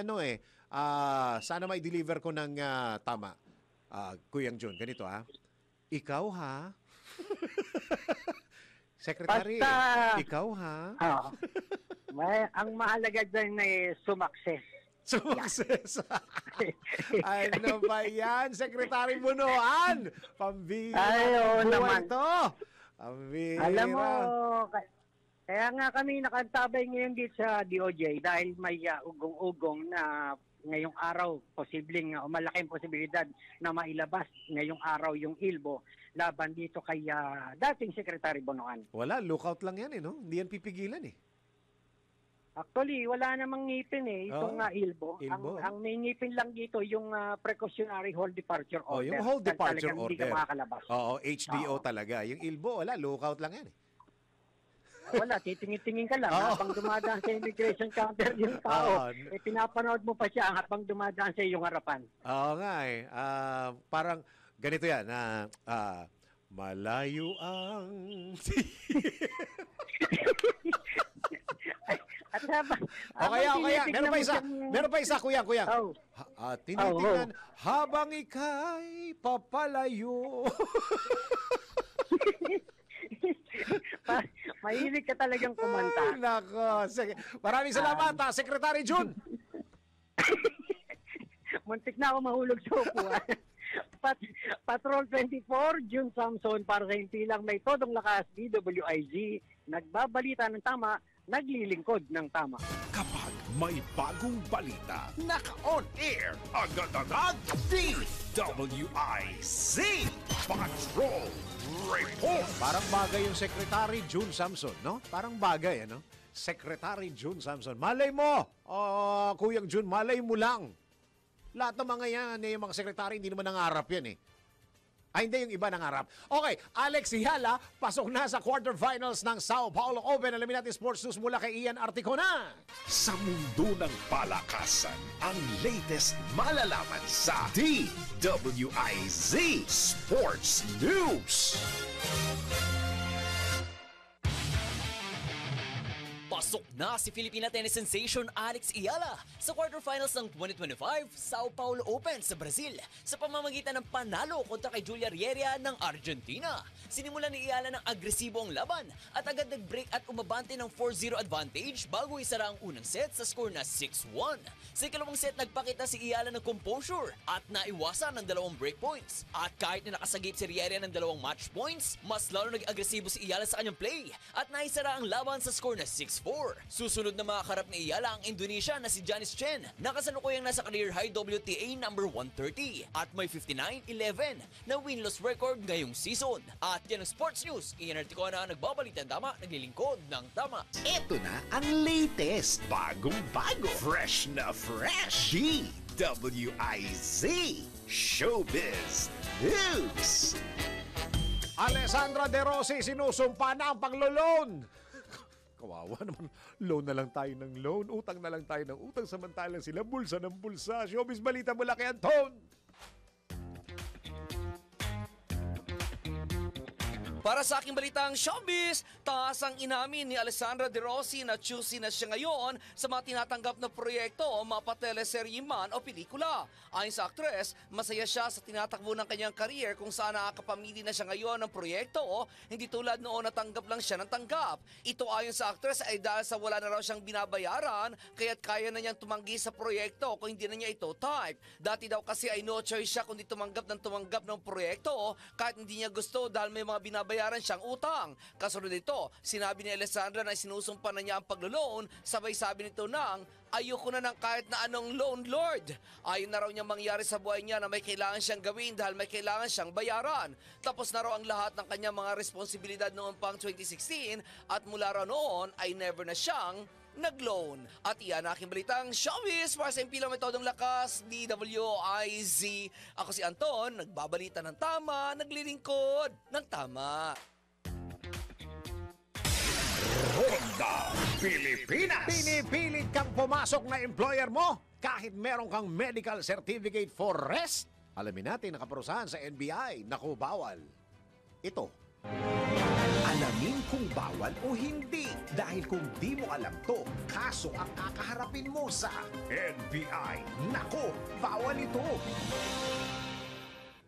sana may deliver ko ng tama. Kuyang Jun, ganito Ikaw ha? Secretary, ikaw ha? Ang mahalaga dyan ay sumakses. Sumakses. Ano ba yan? Secretary Bunuan. Pambira ng buhay to. Pambira. Alam mo, kaya nga kami nakantabay ngayon dito sa DOJ dahil may ugong-ugong na ngayong araw, posibleng malaking posibilidad na mailabas ngayong araw yung ILBO laban dito kay dating Secretary Bonoan. Wala, lookout lang yan no? Hindi yan pipigilan Actually, wala namang ngipin itong ILBO. Ang may ngipin lang dito yung precautionary hold departure order. Yung hold departure order. Hindi ka makakalabas. Oo, HDO talaga. Yung ILBO, wala, lookout lang yan Wala, titingin-tingin ka lang habang dumadaan sa immigration counter yung tao. Pinapanood mo pa siya habang dumadaan sa iyong harapan. Oo nga parang ganito yan malayo ang Okay. Meron pa isa, Kuya. Tinitingnan habang ika'y papalayo. Mahilig ka talagang kumanta. Nako. Maraming salamat, Secretary Jun. muntik na ako mahulog sa upuan. Patrol 24, June Samson para sa impilang may todong lakas, DWIZ, nagbabalita ng tama, naglilingkod ng tama. Kapag may bagong balita, naka-on air, agad-agad, DWIZ Patrol Report. Parang bagay yung Secretary June Samson, no? Parang bagay, ano? Secretary June Samson. Malay mo, Kuyang June, malay mo lang. Lahat ng mga yan, yung mga sekretary, hindi naman nangarap yan eh. Ay, hindi, yung iba nangarap. Okay, Alex Hihala, pasok na sa quarterfinals ng Sao Paulo Open. Alamin natin sports news mula kay Ian Articona. Sa mundo ng palakasan, ang latest malalaman sa DWIZ Sports News. Pasok na si Filipina tennis sensation Alex Ayala sa quarterfinals ng 2025 Sao Paulo Open sa Brazil sa pamamagitan ng panalo kontra kay Julia Riera ng Argentina. Sinimulan ni Ayala ng agresibo ang laban at agad nag-break at umabante ng 4-0 advantage bago isara ang unang set sa score na 6-1. Sa ikalawang set, nagpakita si Ayala ng composure at naiwasan ng 2 break points. At kahit na nakasagip si Riera ng 2 match points, mas lalo nag-agresibo si Ayala sa kanyang play at naisara ang laban sa score na 6-4. Susunod na makakarap ni Ayala ang Indonesia na si Janice Chen na kasalukuyang nasa career high WTA number 130 at may 59-11 na win-loss record ngayong season. At yan ang sports news. Ian Articona nagbabalita ng tama, naglilingkod ng tama. Ito na ang latest, bagong-bago, fresh na fresh, DWIZ Showbiz News. Alessandra De Rossi, sinusumpa na ang paglo-loan. Kawawa naman, loan na lang tayo ng loan, utang na lang tayo ng utang, samantalang sila bulsa ng bulsa. Showbiz balita mula kay Anton. Para sa aking balitang showbiz, taas ang inamin ni Alessandra De Rossi na choosy na siya ngayon sa mga tinatanggap na proyekto o mapateleserye man o pelikula. Ayon sa aktres, masaya siya sa tinatakbo ng kanyang career kung saan nakakapamili na siya ngayon ng proyekto o hindi tulad noon natanggap lang siya ng tanggap. Ito ayon sa aktres ay dahil sa wala na raw siyang binabayaran kaya't kaya na niyang tumanggi sa proyekto kung hindi na niya ito type. Dati daw kasi ay no choice siya kundi tumanggap ng proyekto kahit hindi niya gusto dahil may mga binabayaran siyang utang. Kasunod nito, sinabi ni Alessandra na sinusumpa na niya ang paglo-loan, sabay sabi nito nang ayoko na ng kahit na anong loan lord. Ayun na raw niya mangyari sa buhay niya na may kailangan siyang gawin dahil may kailangan siyang bayaran. Tapos na raw ang lahat ng kanyang mga responsibilidad noong pang 2016 at mula raw noon ay never na siyang nag-loan. At iyan aking balitang showbiz para sa impilang metodong lakas, DWIZ. Ako si Anton, nagbabalita ng tama, naglilingkod ng tama. Ronda Pilipinas. Pinipilit kang pumasok na employer mo kahit meron kang medical certificate for rest. Alamin natin nakaparusahan sa NBI. Naku, bawal. Ito. Alamin kung bawal o hindi. Dahil kung di mo alam to, kaso ang kakaharapin mo sa NBI. Nako, bawal ito.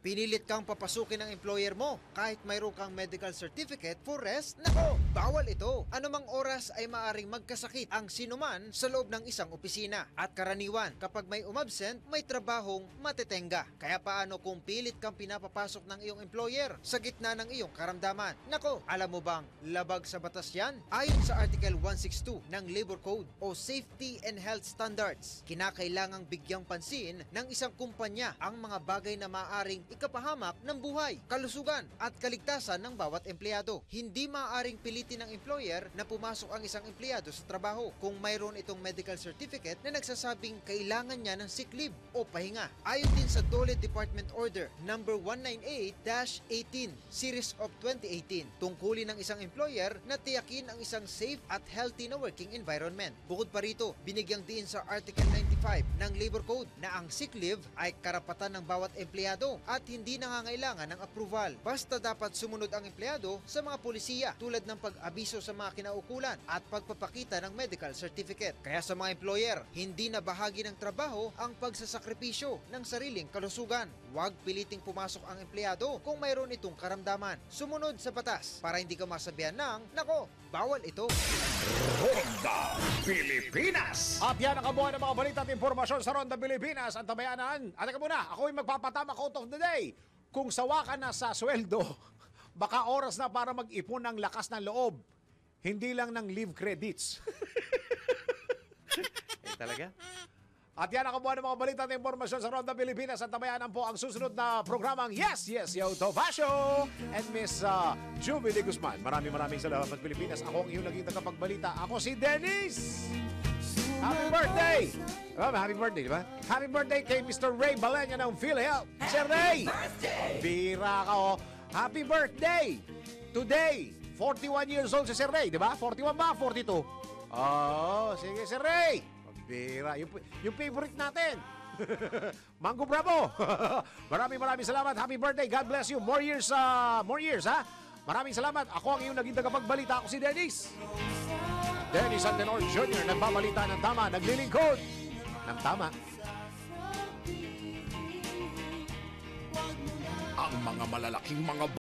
Pinilit kang papasukin ng employer mo kahit mayroon kang medical certificate for rest? Nako, bawal ito. Anumang oras ay maaring magkasakit ang sinuman sa loob ng isang opisina. At karaniwan, kapag may umabsent, may trabahong matetenga. Kaya paano kung pilit kang pinapapasok ng iyong employer sa gitna ng iyong karamdaman? Nako, alam mo bang labag sa batas yan? Ayon sa Article 162 ng Labor Code o Safety and Health Standards, kinakailangang bigyang pansin ng isang kumpanya ang mga bagay na maaring ikapahamak ng buhay, kalusugan at kaligtasan ng bawat empleyado. Hindi maaaring pilitin ng employer na pumasok ang isang empleyado sa trabaho kung mayroon itong medical certificate na nagsasabing kailangan niya ng sick leave o pahinga. Ayon din sa DOLE Department Order number 198-18 Series of 2018, tungkulin ng isang employer na tiyakin ang isang safe at healthy na working environment. Bukod pa rito, binigyang diin sa Article 95 ng Labor Code na ang sick leave ay karapatan ng bawat empleyado at hindi nangangailangan ng approval. Basta dapat sumunod ang empleyado sa mga pulisiya tulad ng pag-abiso sa mga kinaukulan at pagpapakita ng medical certificate. Kaya sa mga employer, hindi na bahagi ng trabaho ang pagsasakripisyo ng sariling kalusugan. Huwag piliting pumasok ang empleyado kung mayroon itong karamdaman. Sumunod sa batas para hindi ka masabihan ng, nako, bawal ito. Ronda Pilipinas. At yan ang kabuuan ng mga balita at impormasyon sa Ronda Pilipinas, ang tabayanan. At teka muna, ako'y magpapatama quote of the day. Kung sawa ka na sa sweldo, baka oras na para mag-ipon ng lakas ng loob. Hindi lang ng leave credits. Talaga? At yan ang kabuuan ng mga balita at impormasyon sa Ronda Pilipinas. At tabayanan po ang susunod na programang Yes, Yes, Yo, Tovacio and Miss Jubilee Guzman. Maraming salamat Pilipinas. Ako ang iyong naging tagapagbalita. Ako si Dennis! Happy birthday! Happy birthday, di ba? Happy birthday kay Mr. Ray Balenya ng PhilHealth. Sir Ray! Bira ka, oh. Happy birthday! Today, 41 years old si Sir Ray, di ba? 41 ba? 42? Oh, sige, Sir Ray! Bira. Yung favorite natin. Mango Bravo. Maraming salamat. Happy birthday. God bless you. More years, ha? Maraming salamat. Ako ang iyong naging tagapagbalita. Ako si Dennis. Dennis Antenor Jr. Nagbabalita ng tama. Naglilingkod ng tama. Ang mga malalaking mga